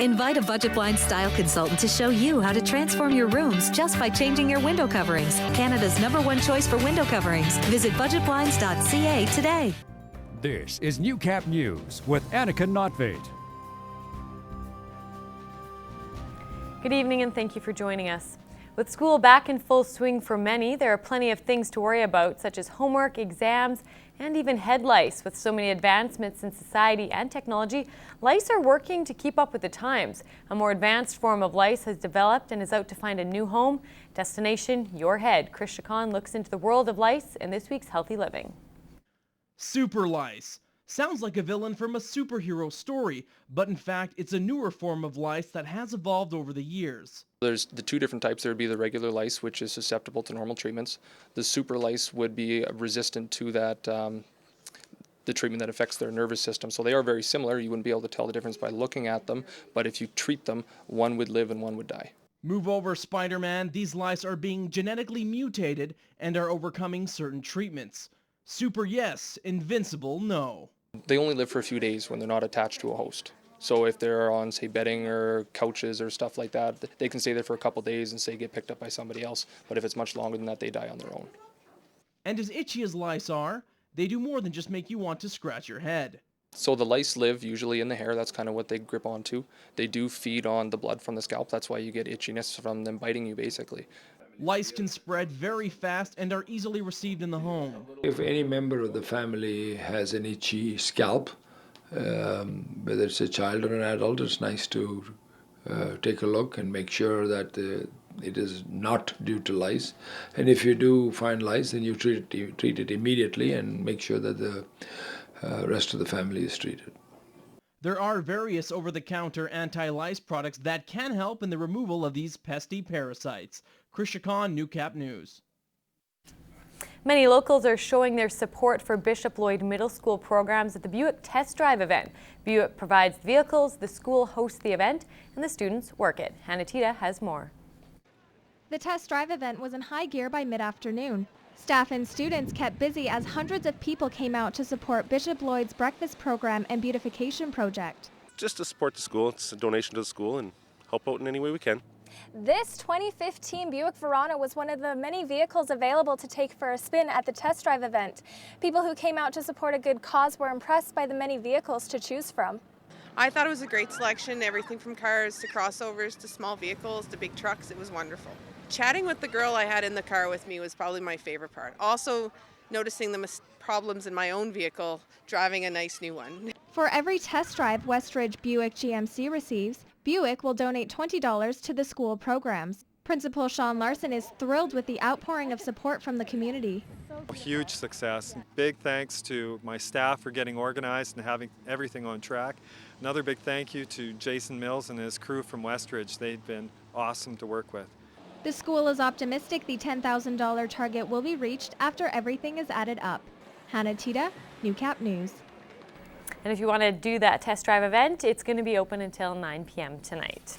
Invite a Budget Blinds style consultant to show you how to transform your rooms just by changing your window coverings. Canada's #1 choice for window coverings. Visit budgetblinds.ca today. This is Newcap News with Annika Notveit. Good evening and thank you for joining us. With school back in full swing for many, there are plenty of things to worry about, such as homework, exams, and even head lice. With so many advancements in society and technology, lice are working to keep up with the times. A more advanced form of lice has developed and is out to find a new home. Destination, your head. Kristine looks into the world of lice in this week's Healthy Living. Super lice. Sounds like a villain from a superhero story, but in fact, it's a newer form of lice that has evolved over the years. There's the two different types. There would be the regular lice, which is susceptible to normal treatments. The super lice would be resistant to that, the treatment that affects their nervous system. So they are very similar. You wouldn't be able to tell the difference by looking at them, but if you treat them, one would live and one would die. Move over, Spider-Man. These lice are being genetically mutated and are overcoming certain treatments. Super yes, invincible no. They only live for a few days when they're not attached to a host. So if they're on, say, bedding or couches or stuff like that, they can stay there for a couple days and, say, get picked up by somebody else. But if it's much longer than that, they die on their own. And as itchy as lice are, they do more than just make you want to scratch your head. So the lice live usually in the hair. That's kind of what they grip onto. They do feed on the blood from the scalp. That's why you get itchiness from them biting you, basically. Lice can spread very fast and are easily received in the home. If any member of the family has an itchy scalp, whether it's a child or an adult, it's nice to take a look and make sure that it is not due to lice. And if you do find lice, then you treat it immediately and make sure that the rest of the family is treated. There are various over-the-counter anti-lice products that can help in the removal of these pesky parasites. Kristine, Newcap News. Many locals are showing their support for Bishop Lloyd Middle School programs at the Buick Test Drive event. Buick provides vehicles, the school hosts the event, and the students work it. Hannah Tita has more. The Test Drive event was in high gear by mid-afternoon. Staff and students kept busy as hundreds of people came out to support Bishop Lloyd's breakfast program and beautification project. Just to support the school. It's a donation to the school and help out in any way we can. This 2015 Buick Verona was one of the many vehicles available to take for a spin at the Test Drive event. People who came out to support a good cause were impressed by the many vehicles to choose from. I thought it was a great selection, everything from cars to crossovers to small vehicles to big trucks. It was wonderful. Chatting with the girl I had in the car with me was probably my favorite part. Also noticing the problems in my own vehicle, driving a nice new one. For every test drive Westridge Buick GMC receives, Buick will donate $20 to the school programs. Principal Shawn Larson is thrilled with the outpouring of support from the community. A huge success. Big thanks to my staff for getting organized and having everything on track. Another big thank you to Jason Mills and his crew from Westridge. They've been awesome to work with. The school is optimistic the $10,000 target will be reached after everything is added up. Hannah Tita, Newcap News. And if you want to do that test drive event, it's going to be open until 9 p.m. tonight.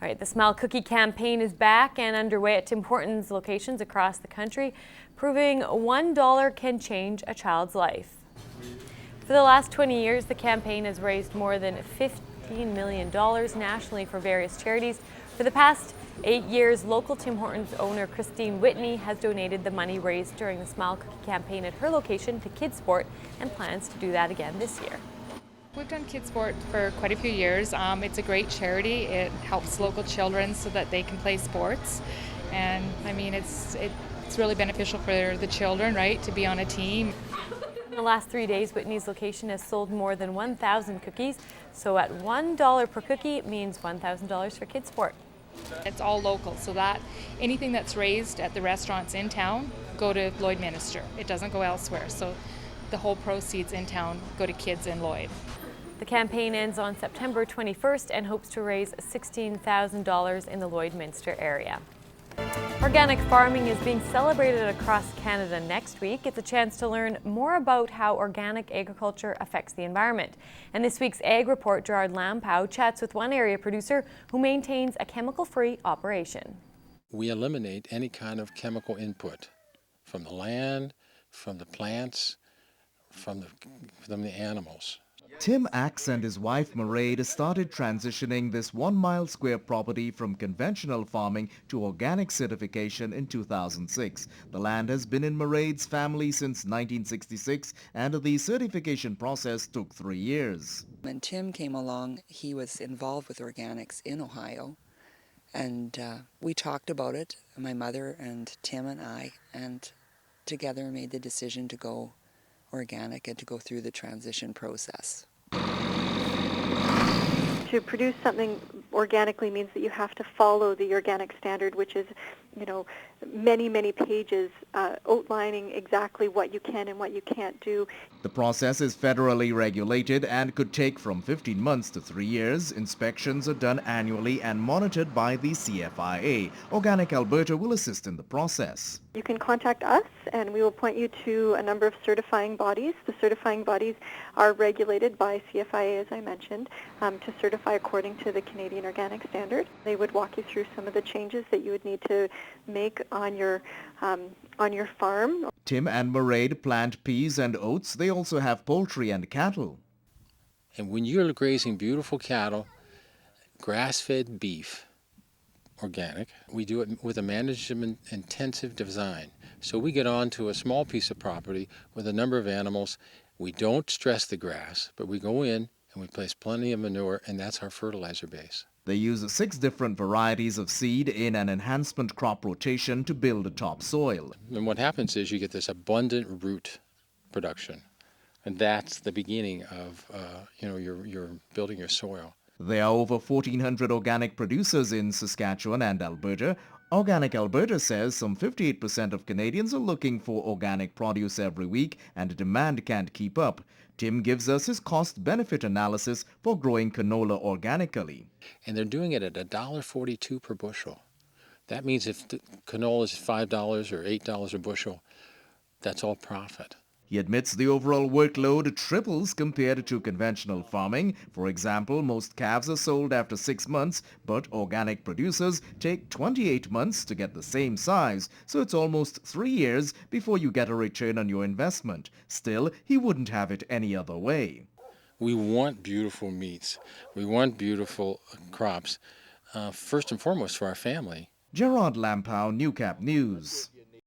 All right, the Smile Cookie campaign is back and underway at Tim Hortons locations across the country, proving $1 can change a child's life. For the last 20 years, the campaign has raised more than $15 million nationally for various charities. For the past 8 years, local Tim Hortons owner Kristine Whitney has donated the money raised during the Smile Cookie campaign at her location to Kids Sport and plans to do that again this year. We've done Kids Sport for quite a few years. It's a great charity. It helps local children so that they can play sports. And I mean, it's really beneficial for the children, right, to be on a team. In the last 3 days, Whitney's location has sold more than 1,000 cookies. So at $1 per cookie, it means $1,000 for Kids Sport. It's all local, so that anything that's raised at the restaurants in town go to Lloydminster. It doesn't go elsewhere. So the whole proceeds in town go to kids in Lloyd. The campaign ends on September 21st and hopes to raise $16,000 in the Lloydminster area. Organic farming is being celebrated across Canada next week. It's a chance to learn more about how organic agriculture affects the environment. And this week's Ag Report, Gerard Lampow chats with one area producer who maintains a chemical-free operation. We eliminate any kind of chemical input from the land, from the plants, from the animals. Tim Axe and his wife Maighread started transitioning this 1 mile square property from conventional farming to organic certification in 2006. The land has been in Maighread's family since 1966 and the certification process took 3 years. When Tim came along, he was involved with organics in Ohio, and we talked about it, my mother and Tim and I, and together made the decision to go organic and to go through the transition process. To produce something organically means that you have to follow the organic standard, which is, many, many pages outlining exactly what you can and what you can't do. The process is federally regulated and could take from 15 months to 3 years. Inspections are done annually and monitored by the CFIA. Organic Alberta will assist in the process. You can contact us and we will point you to a number of certifying bodies. The certifying bodies are regulated by CFIA, as I mentioned, to certify according to the Canadian Organic Standard. They would walk you through some of the changes that you would need to make on your farm. Tim and Maighread plant peas and oats. They also have poultry and cattle. And when you're grazing beautiful cattle, grass-fed beef, organic, we do it with a management-intensive design. So we get onto a small piece of property with a number of animals. We don't stress the grass, but we go in and we place plenty of manure, and that's our fertilizer base. They use 6 different varieties of seed in an enhancement crop rotation to build a topsoil. And what happens is you get this abundant root production, and that's the beginning of you're building your soil. There are over 1,400 organic producers in Saskatchewan and Alberta. Organic Alberta says some 58% of Canadians are looking for organic produce every week and demand can't keep up. Tim gives us his cost-benefit analysis for growing canola organically. And they're doing it at $1.42 per bushel. That means if the canola is $5 or $8 a bushel, that's all profit. He admits the overall workload triples compared to conventional farming. For example, most calves are sold after 6 months, but organic producers take 28 months to get the same size, so it's almost 3 years before you get a return on your investment. Still, he wouldn't have it any other way. We want beautiful meats. We want beautiful crops, first and foremost for our family. Gerard Lampow, Newcap News.